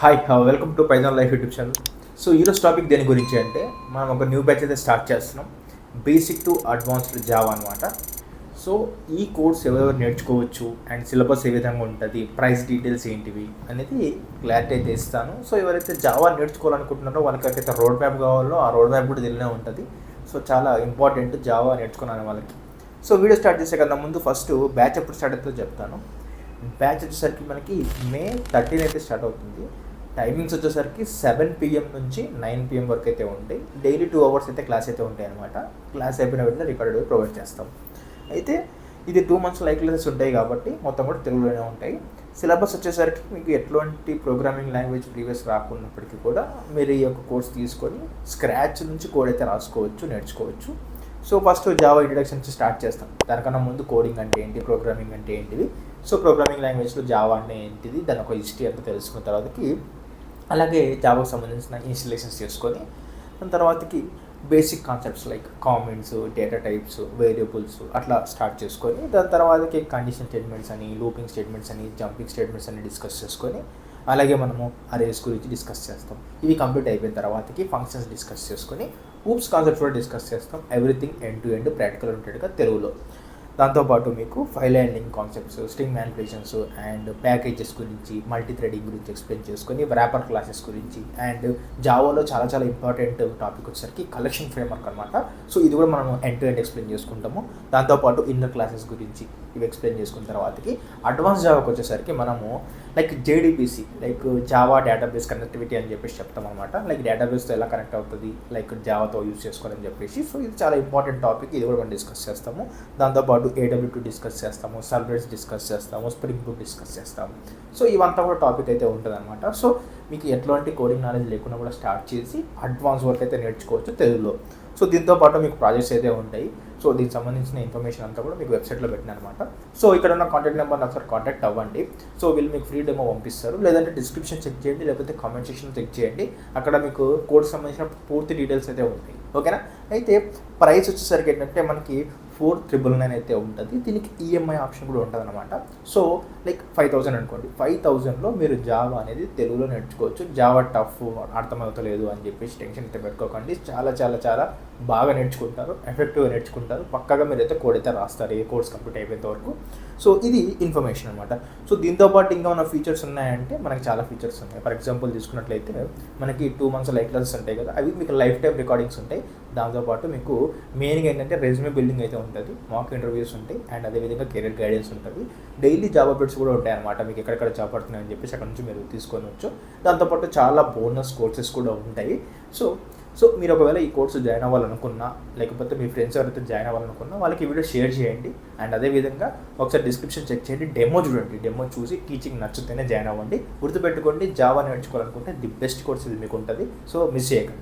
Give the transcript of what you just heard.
Hi welcome to Python life YouTube channel. So ఈరోజు topic దేని గురించి అంటే మనం ఒక న్యూ బ్యాచ్ అయితే స్టార్ట్ చేస్తున్నాం. బేసిక్ టు అడ్వాన్స్డ్ జావా అనమాట. సో ఈ కోర్స్ ఎవరెవరు నేర్చుకోవచ్చు అండ్ సిలబస్ ఏ విధంగా ఉంటుంది, ప్రైస్ డీటెయిల్స్ ఏంటివి అనేది క్లారిటీ అయితే ఇస్తాను. సో ఎవరైతే జావా నేర్చుకోవాలనుకుంటున్నారో వాళ్ళకైతే రోడ్ మ్యాప్ కావాలో ఆ రోడ్ మ్యాప్ కూడా తెలియనే ఉంటుంది. సో చాలా ఇంపార్టెంట్ జావా నేర్చుకున్నాను వాళ్ళకి. సో వీడియో స్టార్ట్ చేసే కన్నా ముందు ఫస్ట్ బ్యాచ్ ఎప్పుడు స్టార్ట్ అవుతుందో చెప్తాను. బ్యాచ్ వచ్చేసరికి మనకి May 13 అయితే స్టార్ట్ అవుతుంది. టైమింగ్స్ వచ్చేసరికి 7 PM నుంచి 9 PM వరకు అయితే ఉంటాయి. డైలీ 2 hours అయితే క్లాస్ అయితే ఉంటాయి అనమాట. క్లాస్ అయిపోయిన వెంటనే రికార్డెడ్ ప్రొవైడ్ చేస్తాం. అయితే ఇది 2 months లైవ్ క్లాసెస్ ఉంటాయి కాబట్టి మొత్తం కూడా తెలుగులోనే ఉంటాయి. సిలబస్ వచ్చేసరికి మీకు ఎట్లాంటి ప్రోగ్రామింగ్ లాంగ్వేజ్ ప్రీవియస్ రాకున్నప్పటికీ కూడా మీరు ఈ యొక్క కోర్స్ తీసుకొని స్క్రాచ్ నుంచి కోడ్ అయితే రాసుకోవచ్చు, నేర్చుకోవచ్చు. సో ఫస్ట్ జావా ఇంట్రడక్షన్ నుంచి స్టార్ట్ చేస్తాం. దానికన్నా ముందు కోడింగ్ అంటే ఏంటి, ప్రోగ్రామింగ్ అంటే ఏంటివి, సో ప్రోగ్రామింగ్ లాంగ్వేజ్లో జావా అంటే ఏంటిది, దాని ఒక హిస్టరీ అంతా తెలుసుకున్న తర్వాతకి అలాగే జావాకు సంబంధించిన ఇన్స్టలేషన్స్ చేసుకొని దాని తర్వాతకి basic concepts like comments, data types, variables అట్లా స్టార్ట్ చేసుకొని దాని తర్వాతకి కండిషన్ స్టేట్మెంట్స్ అని, లూపింగ్ స్టేట్మెంట్స్ అని, జంపింగ్ స్టేట్మెంట్స్ అని డిస్కస్ చేసుకొని అలాగే మనము అరేస్ గురించి డిస్కస్ చేస్తాం. ఇవి కంప్లీట్ అయిపోయిన తర్వాతకి ఫంక్షన్స్ డిస్కస్ చేసుకొని ఊప్స్ కాన్సెప్ట్స్ కూడా డిస్కస్ చేస్తాం. Everything end to end practical ఉంటేట్టుగా తెలుగులో. దాంతోపాటు మీకు file handling concepts, string manipulations and packages గురించి, మల్టీ థ్రెడింగ్ గురించి ఎక్స్ప్లెయిన్ చేసుకొని ర్యాపర్ క్లాసెస్ గురించి అండ్ జావాలో చాలా చాలా ఇంపార్టెంట్ టాపిక్ వచ్చేసరికి కలెక్షన్ ఫ్రేమ్వర్క్ అనమాట. సో ఇది కూడా మనం ఎండ్ టు ఎండ్ ఎక్స్ప్లెయిన్ చేసుకుంటాము. దాంతోపాటు ఇన్నర్ క్లాసెస్ గురించి ఇవి ఎక్స్ప్లెయిన్ చేసుకున్న తర్వాతకి అడ్వాన్స్ జావాకి వచ్చేసరికి మనము like JDBC like Java database connectivity అని చెప్పేసి చెప్తాం అనమాట. లైక్ డేటాబేస్తో ఎలా కనెక్ట్ అవుతుంది, లైక్ జావాతో యూజ్ చేసుకోవాలని చెప్పేసి. సో ఇది చాలా ఇంపార్టెంట్ టాపిక్, ఇది కూడా మనం డిస్కస్ చేస్తాము. దాంతోపాటు AWT డిస్కస్ చేస్తాము, సర్వెట్స్ డిస్కస్ చేస్తాము, స్ప్రింగ్ బూట్ డిస్కస్ చేస్తాము. సో ఇవంతా కూడా టాపిక్ అయితే ఉంటుంది అనమాట. సో మీకు ఎట్లాంటి కోడింగ్ నాలెడ్జ్ లేకుండా కూడా స్టార్ట్ చేసి అడ్వాన్స్ వర్క్ అయితే నేర్చుకోవచ్చు తెలుగులో. సో దీంతో పాటు మీకు ప్రాజెక్ట్స్ అయితే ఉంటాయి. సో దీనికి సంబంధించిన ఇన్ఫర్మేషన్ అంతా కూడా మీకు వెబ్సైట్లో పెట్టిన అనమాట. సో ఇక్కడ ఉన్న కాంటాక్ట్ నెంబర్ని ఒకసారి కాంటాక్ట్ అవ్వండి. సో వీళ్ళు మీకు ఫ్రీ డెమో పంపిస్తారు, లేదంటే డిస్క్రిప్షన్ చెక్ చేయండి, లేకపోతే కామెంట్ సెక్షన్ చెక్ చేయండి. అక్కడ మీకు కోర్స్ సంబంధించిన పూర్తి డీటెయిల్స్ అయితే ఉంటాయి. ఓకేనా. అయితే ప్రైస్ వచ్చేసరికి ఏంటంటే మనకి 4,999 అయితే ఉంటుంది. దీనికి EMI ఆప్షన్ కూడా ఉంటుంది అనమాట. సో లైక్ 5,000 అనుకోండి. 5,000లో మీరు జావా అనేది తెలుగులో నేర్చుకోవచ్చు. జావా టఫ్ అర్థమవుతలేదు అని చెప్పేసి టెన్షన్ అయితే పెట్టుకోకండి. చాలా చాలా చాలా బాగా నేర్చుకుంటారు, ఎఫెక్టివ్గా నేర్చుకుంటారు. పక్కాగా మీరైతే కోడ్ అయితే రాస్తారు ఏ కోర్స్ కంప్లీట్ అయిపోయేంత వరకు. సో ఇది ఇన్ఫర్మేషన్ అనమాట. సో దీంతోపాటు ఇంకా ఉన్న ఫీచర్స్ ఉన్నాయంటే మనకి చాలా ఫీచర్స్ ఉన్నాయి. ఫర్ ఎగ్జాంపుల్ తీసుకున్నట్లయితే మనకి 2 months లైవ్ క్లాసెస్ ఉంటాయి కదా, అవి మీకు లైఫ్ టైం రికార్డింగ్స్ ఉంటాయి. దాంతోపాటు మీకు మెయిన్గా ఏంటంటే రెజ్యూమే బిల్డింగ్ అయితే ఉంటుంది, మాక్ ఇంటర్వ్యూస్ ఉంటాయి అండ్ అదేవిధంగా కెరీర్ గైడెన్స్ ఉంటుంది. డైలీ జాబ్ అప్డేట్స్ కూడా ఉంటాయి అనమాట. మీకు ఎక్కడెక్కడ జాబ్ పడుతున్నాయని చెప్పేసి అక్కడ నుంచి మీరు తీసుకోవచ్చు. దాంతోపాటు చాలా బోనస్ కోర్సెస్ కూడా ఉంటాయి. సో మీరు ఒకవేళ ఈ కోర్సు జాయిన్ అవ్వాలనుకున్నా, లేకపోతే మీ ఫ్రెండ్స్ ఎవరైతే జాయిన్ అవ్వాలనుకున్నా వాళ్ళకి వీడియో షేర్ చేయండి. అండ్ అదేవిధంగా ఒకసారి డిస్క్రిప్షన్ చెక్ చేయండి, డెమో చూడండి. డెమో చూసి టీచింగ్ నచ్చితేనే జాయిన్ అవ్వండి. గుర్తుపెట్టుకోండి, జావా నేర్చుకోవాలనుకుంటే ది బెస్ట్ కోర్స్ ఇది మీకు ఉంటుంది. సో మిస్ చేయకండి.